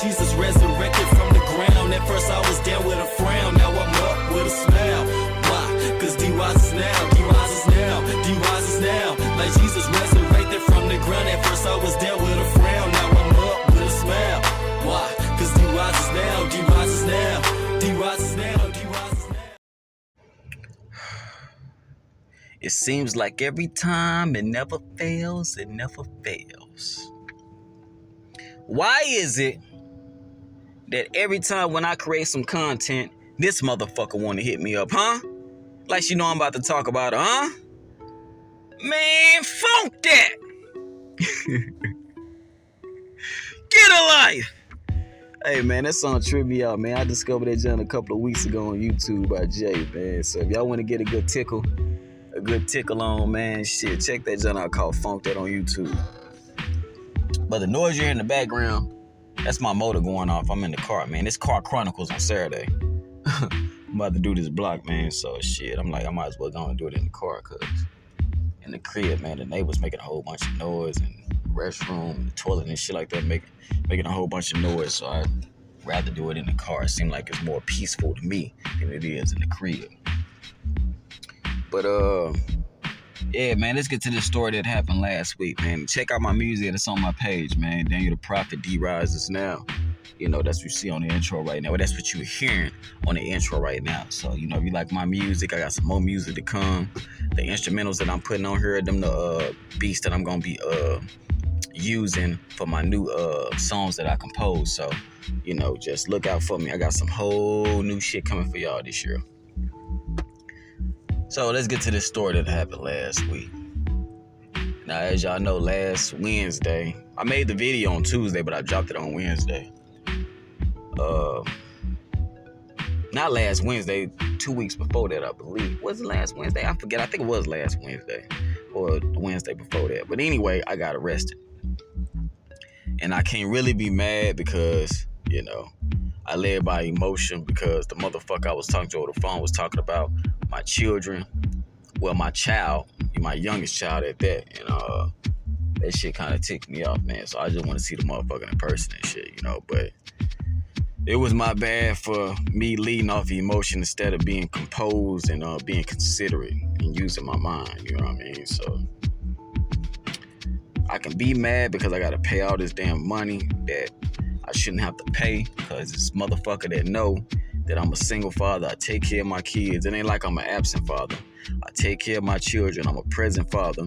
Jesus resurrected from the ground. At first I was down with a frown, now I'm up with a smile. Why? Cause D rises now, D rises now, D rises now. Like Jesus resurrected from the ground. At first I was down with a frown, now I'm up with a smile. Why? Cause D rises now, D rises now, D rises now, D rises now. It seems like every time it never fails, it never fails. Why is it that every time when I create some content, this motherfucker want to hit me up, huh? Like she know I'm about to talk about her, huh? Man, funk that! Get a life! Hey, man, that song tripped me out, man. I discovered that joint a couple of weeks ago on YouTube by Jay, man. So if y'all want to get a good tickle on, man, shit, check that joint out called Funk That on YouTube. But the noise you hear in the background, that's my motor going off. I'm in the car, man. It's Car Chronicles on Saturday. I'm about to do this block, man. So shit, I'm like, I might as well go and do it in the car, cause in the crib, man, the neighbors making a whole bunch of noise, and the restroom, and the toilet and shit like that making a whole bunch of noise. So I'd rather do it in the car. It seems like it's more peaceful to me than it is in the crib. But yeah, man, let's get to this story that happened last week, man. Check out my music. It's on my page, man. Daniel the Prophet, D Rises Now. You know, that's what you see on the intro right now. That's what you're hearing on the intro right now. So, you know, if you like my music, I got some more music to come. The instrumentals that I'm putting on here, them the beats that I'm going to be using for my new songs that I compose. So, you know, just look out for me. I got some whole new shit coming for y'all this year. So let's get to this story that happened last week. Now, as y'all know, last Wednesday, I made the video on Tuesday, but I dropped it on Wednesday. Not last Wednesday, 2 weeks before that, I believe. Was it last Wednesday? I forget. I think it was last Wednesday or the Wednesday before that. But anyway, I got arrested. And I can't really be mad because, you know, I led by emotion because the motherfucker I was talking to over the phone was talking about my children. Well, my child, my youngest child at that. And that shit kind of ticked me off, man. So I just want to see the motherfucker in person and shit, you know. But it was my bad for me leading off emotion instead of being composed and being considerate and using my mind, you know what I mean? So I can be mad because I got to pay all this damn money that I shouldn't have to pay because this motherfucker that know that I'm a single father. I take care of my kids. It ain't like I'm an absent father. I take care of my children. I'm a present father.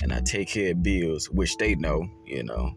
And I take care of bills, which they know, you know.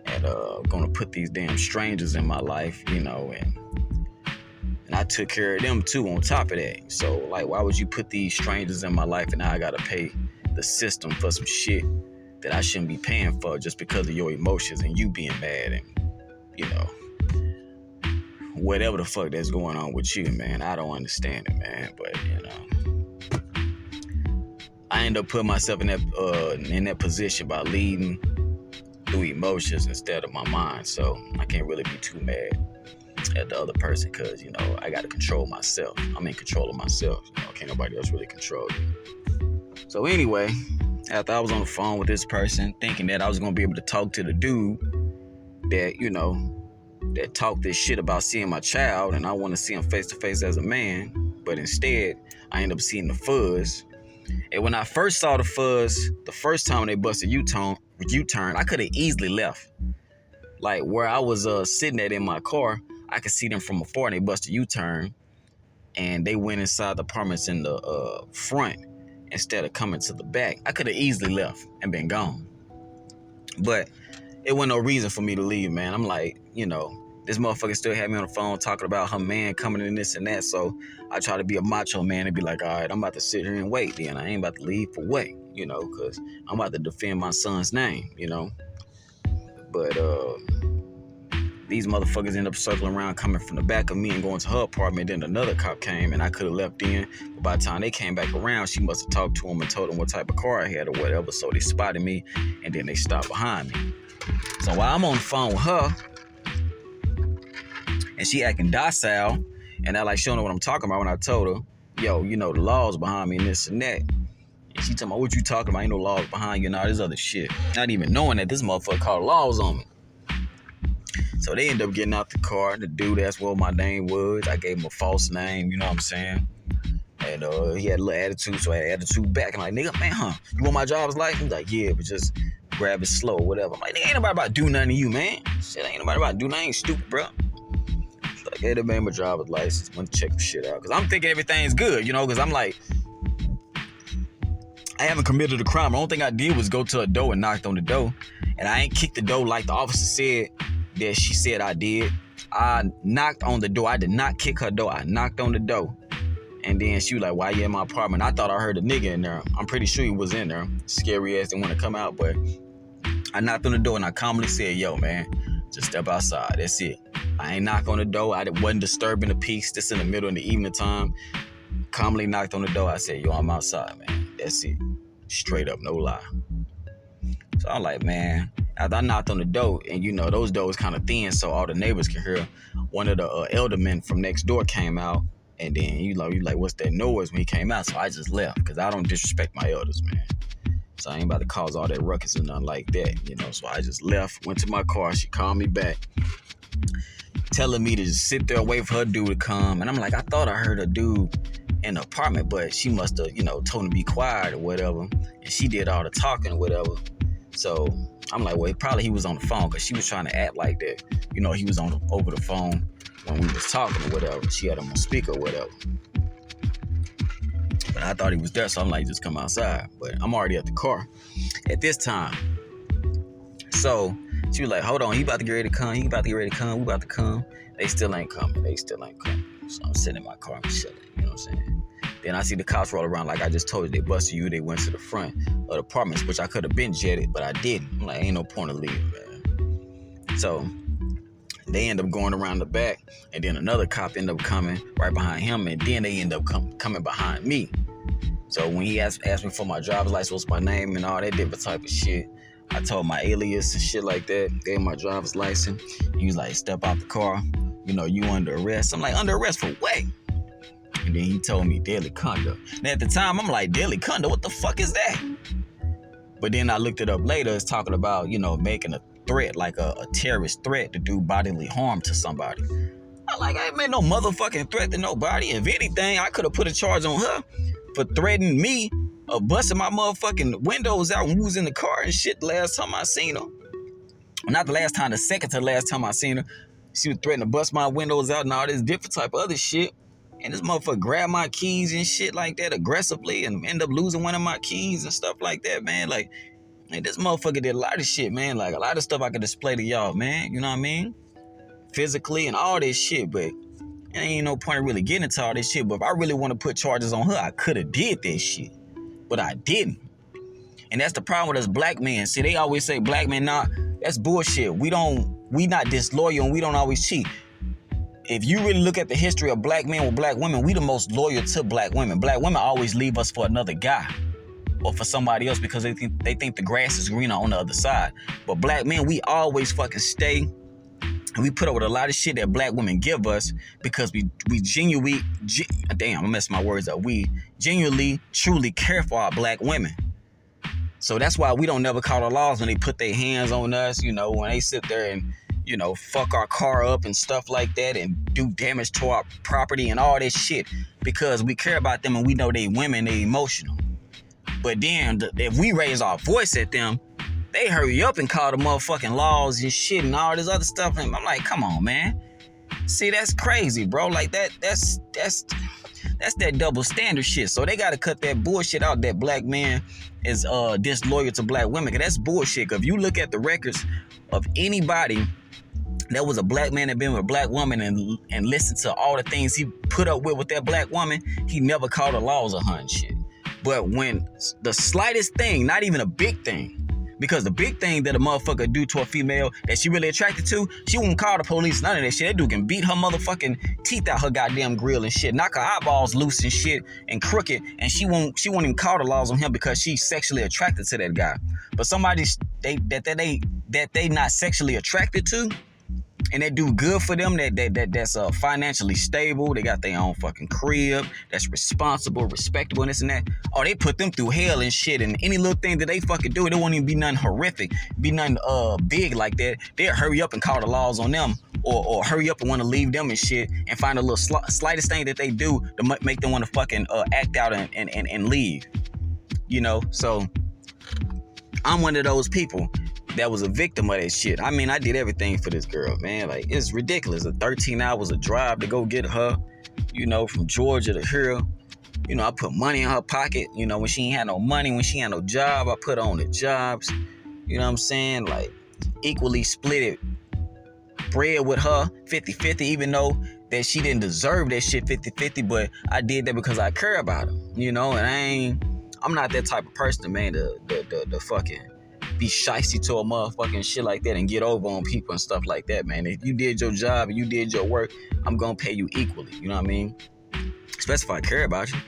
And gonna put these damn strangers in my life, you know. And I took care of them too on top of that. So, like, why would you put these strangers in my life and now I gotta pay the system for some shit that I shouldn't be paying for just because of your emotions and you being mad and, you know, whatever the fuck that's going on with you, man. I don't understand it, man. But, you know, I end up putting myself in that position by leading through emotions instead of my mind. So I can't really be too mad at the other person because, you know, I got to control myself. I'm in control of myself. You know, can't nobody else really control me. So anyway, after I was on the phone with this person thinking that I was going to be able to talk to the dude that, you know, that talk this shit about seeing my child and I want to see him face to face as a man, but instead I end up seeing the fuzz. And when I first saw the fuzz, the first time they busted U-turn, I could have easily left. Like where I was sitting at in my car, I could see them from afar and they busted U-turn and they went inside the apartments in the front instead of coming to the back. I could have easily left and been gone. But it wasn't no reason for me to leave, man. I'm like, you know, this motherfucker still had me on the phone talking about her man coming in this and that. So I try to be a macho man and be like, all right, I'm about to sit here and wait then. I ain't about to leave for what, you know, because I'm about to defend my son's name, you know. But these motherfuckers end up circling around coming from the back of me and going to her apartment. Then another cop came and I could have left in. But by the time they came back around, she must have talked to him and told him what type of car I had or whatever. So they spotted me and then they stopped behind me. So while I'm on the phone with her, and she acting docile, and I like showing her what I'm talking about when I told her, yo, you know, the laws behind me and this and that. And she told me, what you talking about? Ain't no laws behind you and all this other shit. Not even knowing that this motherfucker called laws on me. So they end up getting out the car. The dude asked what my name was. I gave him a false name, you know what I'm saying? And he had a little attitude, so I had attitude back. I'm like, nigga, man, you want my driver's license? He's like, yeah, but just grab it slow, whatever. I'm like, nigga, ain't nobody about to do nothing to you, man. Shit, ain't nobody about to do nothing. I ain't stupid, bro. So I gave the man my driver's license, went to check the shit out. Because I'm thinking everything's good, you know, because I'm like, I haven't committed a crime. The only thing I did was go to a door and knocked on the door. And I ain't kicked the door like the officer said that she said I did. I knocked on the door. I did not kick her door. I knocked on the door. And then she was like, why you in my apartment? I thought I heard a nigga in there. I'm pretty sure he was in there. Scary ass didn't want to come out, but I knocked on the door and I calmly said, yo, man, just step outside. That's it. I ain't knock on the door. I wasn't disturbing the peace. This in the middle of the evening time. Calmly knocked on the door. I said, yo, I'm outside, man. That's it. Straight up, no lie. So I'm like, man, after I knocked on the door, and you know, those doors kind of thin, so all the neighbors can hear. One of the eldermen from next door came out. And then you like, what's that noise when he came out? So I just left because I don't disrespect my elders, man. So I ain't about to cause all that ruckus and nothing like that, you know. So I just left, went to my car. She called me back, telling me to just sit there, wait for her dude to come. And I'm like, I thought I heard a dude in the apartment, but she must have, you know, told him to be quiet or whatever. And she did all the talking or whatever. So I'm like, well, probably he was on the phone because she was trying to act like that. You know, he was over the phone when we was talking or whatever. She had him on speaker or whatever. But I thought he was there, so I'm like, just come outside. But I'm already at the car at this time. So she was like, hold on, he about to get ready to come. We about to come. They still ain't coming. So I'm sitting in my car, I'm chilling, you know what I'm saying? Then I see the cops roll around like I just told you. They busted you. They went to the front of the apartments, which I could have been jetted, but I didn't. I'm like, ain't no point of leaving, man. So they end up going around the back, and then another cop end up coming right behind him, and then they end up coming behind me. So when he asked me for my driver's license, what's my name and all that different type of shit, I told my alias and shit like that, gave him my driver's license. He was like, step out the car. You know, you under arrest. I'm like, under arrest for what? And then he told me deadly conduct. And at the time, I'm like, deadly conduct? What the fuck is that? But then I looked it up later. It's talking about, you know, making a threat, like a terrorist threat to do bodily harm to somebody. I'm like, I ain't made no motherfucking threat to nobody. If anything, I could have put a charge on her for threatening me of busting my motherfucking windows out when we was in the car and shit the last time I seen her. Well, not the last time, the second to the last time I seen her. She was threatening to bust my windows out and all this different type of other shit. And this motherfucker grabbed my keys and shit like that aggressively and end up losing one of my keys and stuff like that, man. Like, man, this motherfucker did a lot of shit, man. Like, a lot of stuff I could display to y'all, man. You know what I mean? Physically and all this shit, but there ain't no point in really getting into all this shit. But if I really want to put charges on her, I could have did that shit. But I didn't. And that's the problem with us black men. See, they always say black men, nah, that's bullshit. We not disloyal and we don't always cheat. If you really look at the history of black men with black women, we the most loyal to black women. Black women always leave us for another guy or for somebody else because they think the grass is greener on the other side. But black men, we always fucking stay. And we put up with a lot of shit that black women give us because we genuinely, damn, I messed my words up. We genuinely, truly care for our black women. So that's why we don't never call the laws when they put their hands on us, you know, when they sit there and, you know, fuck our car up and stuff like that and do damage to our property and all this shit because we care about them and we know they women, they emotional. But then if we raise our voice at them, they hurry up and call the motherfucking laws and shit and all this other stuff. And I'm like, come on, man. See, that's crazy, bro. Like that's that double standard shit. So they gotta cut that bullshit out that black man is disloyal to black women. Cause that's bullshit. Cause if you look at the records of anybody that was a black man that been with a black woman and listened to all the things he put up with that black woman, he never called the laws on her and shit. But when the slightest thing, not even a big thing, because the big thing that a motherfucker do to a female that she really attracted to, she won't call the police, none of that shit. That dude can beat her motherfucking teeth out her goddamn grill and shit, knock her eyeballs loose and shit and crooked, and she won't even call the laws on him because she's sexually attracted to that guy. But somebody that they not sexually attracted to, and that do good for them, that's financially stable, they got their own fucking crib, that's responsible, respectable, and this and that. Oh, they put them through hell and shit, and any little thing that they fucking do, it won't even be nothing horrific, be nothing big like that. They'll hurry up and call the laws on them, or hurry up and want to leave them and shit, and find a little slightest thing that they do to make them want to fucking act out and leave. You know, so I'm one of those people that was a victim of that shit. I mean, I did everything for this girl, man. Like, it's ridiculous. 13 hours of drive to go get her, you know, from Georgia to here. You know, I put money in her pocket. You know, when she ain't had no money, when she had no job, I put her on the jobs. You know what I'm saying? Like, equally split it. Bread with her, 50-50, even though that she didn't deserve that shit 50-50, but I did that because I care about her, you know, and I'm not that type of person, man, to fucking be shicey to a motherfucking shit like that and get over on people and stuff like that, man. If you did your job and you did your work, I'm gonna pay you equally, you know what I mean? Especially if I care about you.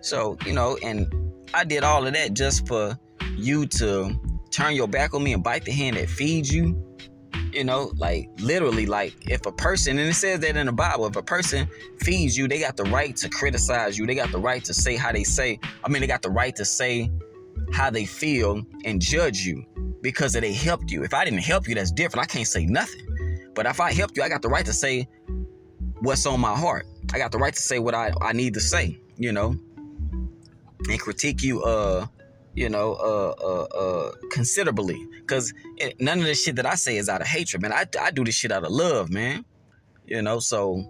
So, you know, and I did all of that just for you to turn your back on me and bite the hand that feeds you. You know, like, literally, like, if a person, and it says that in the Bible, if a person feeds you, they got the right to criticize you. They got the right to say how they say. I mean, they got the right to say how they feel and judge you because they helped you. If I didn't help you, that's different. I can't say nothing. But if I helped you, I got the right to say what's on my heart. I got the right to say what I need to say, you know, and critique you, considerably, because none of the shit that I say is out of hatred, man. I do this shit out of love, man, you know. So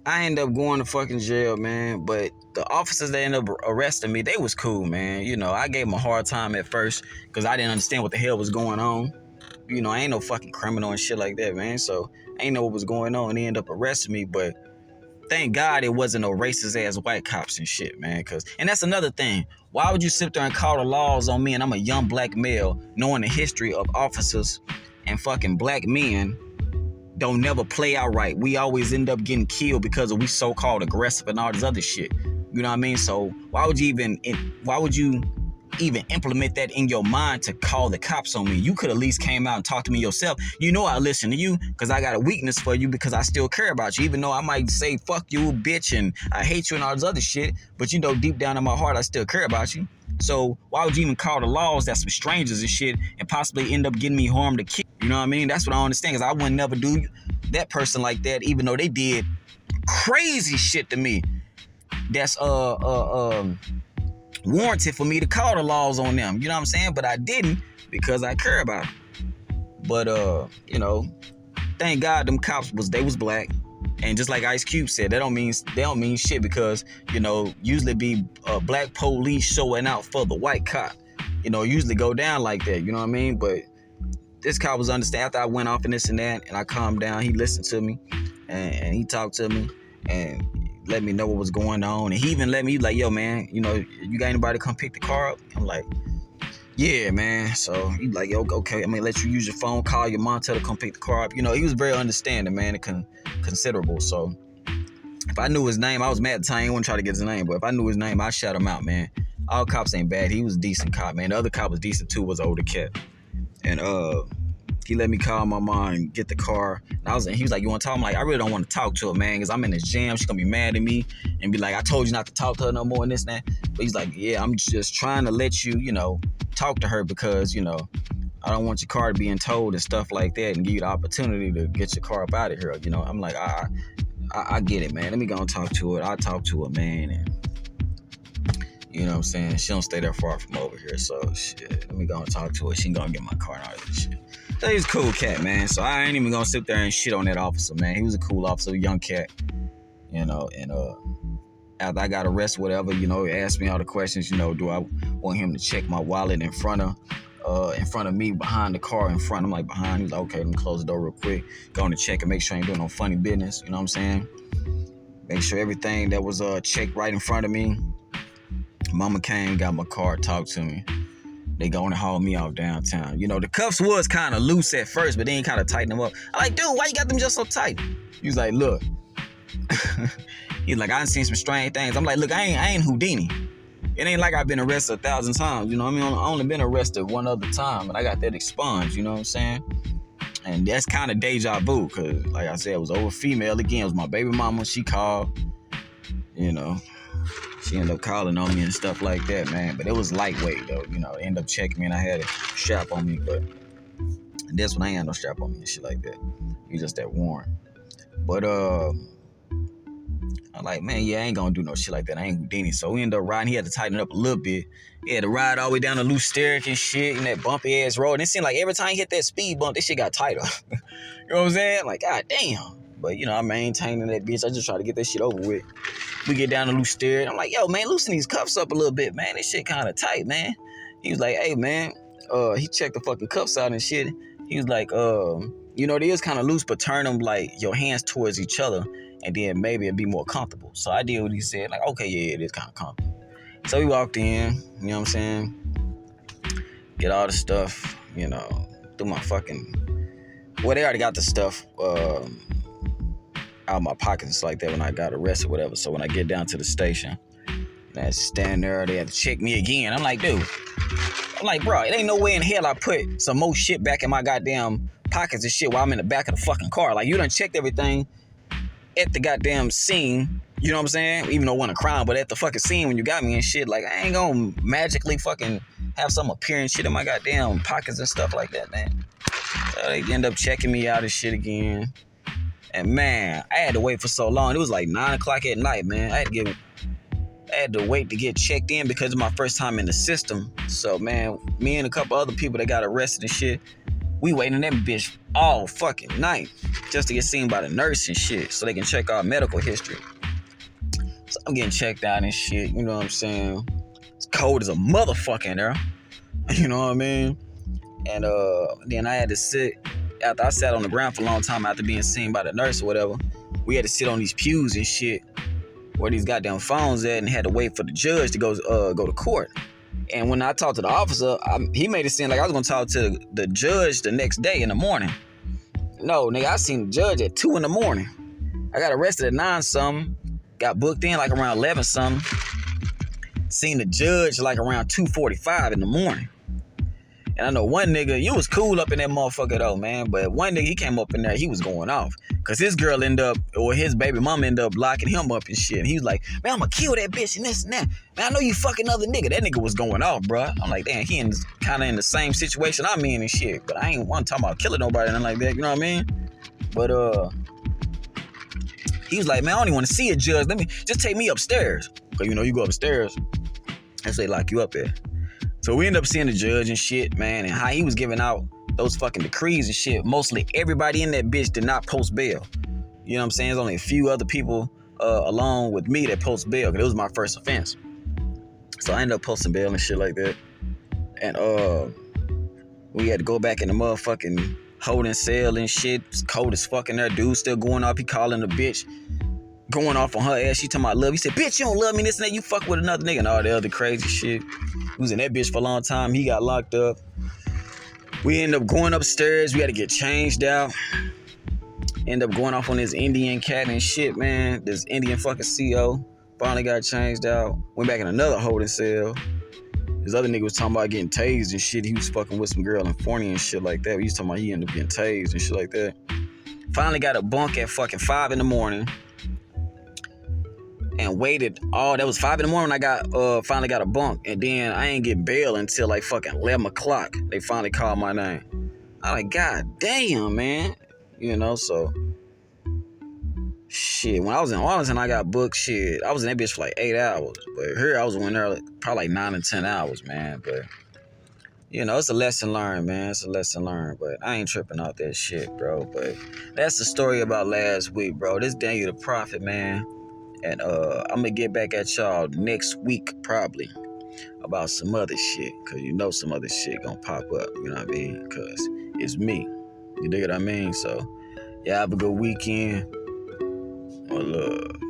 I end up going to fucking jail, man. But the officers that ended up arresting me, they was cool, man. You know, I gave them a hard time at first because I didn't understand what the hell was going on. You know, I ain't no fucking criminal and shit like that, man. So I ain't know what was going on, and they ended up arresting me. But thank God it wasn't no racist ass white cops and shit, man. And that's another thing. Why would you sit there and call the laws on me, and I'm a young black male, knowing the history of officers and fucking black men don't never play out right? We always end up getting killed because of we so-called aggressive and all this other shit. You know what I mean? So why would you even implement that in your mind to call the cops on me? You could at least came out and talked to me yourself. You know I listen to you because I got a weakness for you because I still care about you, even though I might say fuck you, bitch, and I hate you and all this other shit, but you know deep down in my heart I still care about you. So why would you even call the laws that some strangers and shit and possibly end up getting me harmed to kill? You know what I mean? That's what I don't understand, because I wouldn't never do that person like that, even though they did crazy shit to me. That's warranted for me to call the laws on them. You know what I'm saying? But I didn't because I care about them. But you know, thank God them cops was black. And just like Ice Cube said, they don't mean shit, because, you know, usually be black police showing out for the white cop. You know, usually go down like that, you know what I mean? But this cop was understanding. After I went off and this and that, and I calmed down, he listened to me, and he talked to me, and let me know what was going on. And he even let me, like, yo, man, you know, you got anybody to come pick the car up? I'm like, yeah, man. So he like, yo, okay, I'm gonna let you use your phone, call your mom, tell her to come pick the car up. You know, he was very understanding, man, and considerable. So if I knew his name, I was mad at the time. I didn't want to try to get his name, but if I knew his name, I'd shout him out, man. All cops ain't bad. He was a decent cop, man. The other cop was decent too, was an older cat. And he let me call my mom and get the car. And he was like, you want to talk? I'm like, I really don't want to talk to her, man, because I'm in this jam. She's going to be mad at me and be like, I told you not to talk to her no more and this and that. But he's like, yeah, I'm just trying to let you, you know, talk to her because, you know, I don't want your car to being towed and stuff like that, and give you the opportunity to get your car up out of here. You know, I'm like, I get it, man. Let me go and talk to her. I'll talk to her, man. And you know what I'm saying? She don't stay that far from over here. So, shit, let me go and talk to her. She gonna get my car and all that shit. So he's a cool cat, man. So I ain't even gonna sit there and shit on that officer, man. He was a cool officer, young cat. You know, and after I got arrested, whatever, you know, he asked me all the questions, you know, do I want him to check my wallet in front of me, behind the car in front. I'm like, behind. He's like, okay, let me close the door real quick. Go on and check and make sure I ain't doing no funny business. You know what I'm saying? Make sure everything that was checked right in front of me. Mama came, got my car, talked to me. They go and haul me out downtown. You know, the cuffs was kind of loose at first, but then kind of tightened them up. I'm like, dude, why you got them just so tight? He was like, look. He's like, I done seen some strange things. I'm like, look, I ain't Houdini. It ain't like I've been arrested 1,000 times. You know what I mean? I only been arrested one other time, and I got that expunged. You know what I'm saying? And that's kind of deja vu, because like I said, it was over female again. It was my baby mama. She called, you know. She ended up calling on me and stuff like that, man. But it was lightweight, though. You know, ended up checking me and I had a strap on me. But that's when I ain't had no strap on me and shit like that. He was just that warm. But, I'm like, man, yeah, I ain't gonna do no shit like that. I ain't Houdini. So we ended up riding. He had to tighten it up a little bit. He had to ride all the way down the loose Steric and shit in that bumpy ass road. And it seemed like every time he hit that speed bump, this shit got tighter. You know what I'm saying? Like, god damn. But, you know, I'm maintaining that bitch. I just try to get that shit over with. We get down to loose Steric. I'm like, yo, man, loosen these cuffs up a little bit, man. This shit kind of tight, man. He was like, hey, man. He checked the fucking cuffs out and shit. He was like, you know, it is kind of loose, but turn them like your hands towards each other. And then maybe it'd be more comfortable. So I did what he said. Like, okay, yeah, it is kind of comfortable. So we walked in, you know what I'm saying? Get all the stuff, you know, through my fucking... Well, they already got the stuff out of my pockets like that when I got arrested or whatever. So when I get down to the station, and I stand there, they had to check me again. I'm like, dude. I'm like, bro, it ain't no way in hell I put some more shit back in my goddamn pockets and shit while I'm in the back of the fucking car. Like, you done checked everything at the goddamn scene, you know what I'm saying? Even though it wasn't a crime, but at the fucking scene when you got me and shit, like, I ain't gonna magically fucking have some appearance shit in my goddamn pockets and stuff like that, man. So they end up checking me out and shit again. And man, I had to wait for so long. It was like 9 o'clock at night, man. I had to wait to get checked in because it's my first time in the system. So, man, me and a couple other people that got arrested and shit, we waiting in that bitch all fucking night just to get seen by the nurse and shit so they can check our medical history. So I'm getting checked out and shit, you know what I'm saying? It's cold as a motherfucker in there. You know what I mean? And then I had to sit, after I sat on the ground for a long time after being seen by the nurse or whatever, we had to sit on these pews and shit where these goddamn phones at and had to wait for the judge to go to court. And when I talked to the officer, he made it seem like I was gonna talk to the judge the next day in the morning. No, nigga, I seen the judge at 2 in the morning. I got arrested at 9 something, got booked in like around 11 something. Seen the judge like around 2:45 in the morning. And I know one nigga, you was cool up in that motherfucker though, man. But one nigga, he came up in there, he was going off. Cause his girl ended up, or his baby mama ended up locking him up and shit. And he was like, man, I'm gonna kill that bitch and this and that. Man, I know you fucking other nigga. That nigga was going off, bro. I'm like, damn, he kind of in the same situation I'm in and shit. But I ain't want to talk about killing nobody and nothing like that, you know what I mean? But he was like, man, I don't even want to see a judge. Let me just take me upstairs. Cause you know, you go upstairs, and they lock you up there. So we end up seeing the judge and shit, man, and how he was giving out those fucking decrees and shit. Mostly everybody in that bitch did not post bail. You know what I'm saying? There's only a few other people along with me that post bail, because it was my first offense. So I ended up posting bail and shit like that. And we had to go back in the motherfucking holding cell and shit. It's cold as fucking there. Dude still going off. He calling the bitch, going off on her ass. She talking about love. He said, bitch, you don't love me, this and that. You fuck with another nigga and all the other crazy shit. He was in that bitch for a long time. He got locked up. We ended up going upstairs. We had to get changed out. End up going off on this Indian cat and shit, man. This Indian fucking CO. Finally got changed out. Went back in another holding cell. This other nigga was talking about getting tased and shit. He was fucking with some girl in Forney and shit like that. He was talking about he ended up getting tased and shit like that. Finally got a bunk at fucking 5 in the morning. And waited all, that was 5 in the morning when I got finally got a bunk. And then I ain't get bail until like fucking 11 o'clock. They finally called my name. I'm like, god damn, man. You know, so shit. When I was in Arlington, I got booked. Shit, I was in that bitch for like 8 hours. But here I was in there probably like 9 and 10 hours, man. But you know, it's a lesson learned, man. It's a lesson learned. But I ain't tripping out that shit, bro. But that's the story about last week, bro. This Daniel the Prophet, man. And I'm gonna get back at y'all next week probably about some other shit, cause you know some other shit gonna pop up, you know what I mean? Cause it's me, you dig what I mean? So yeah, have a good weekend. Love.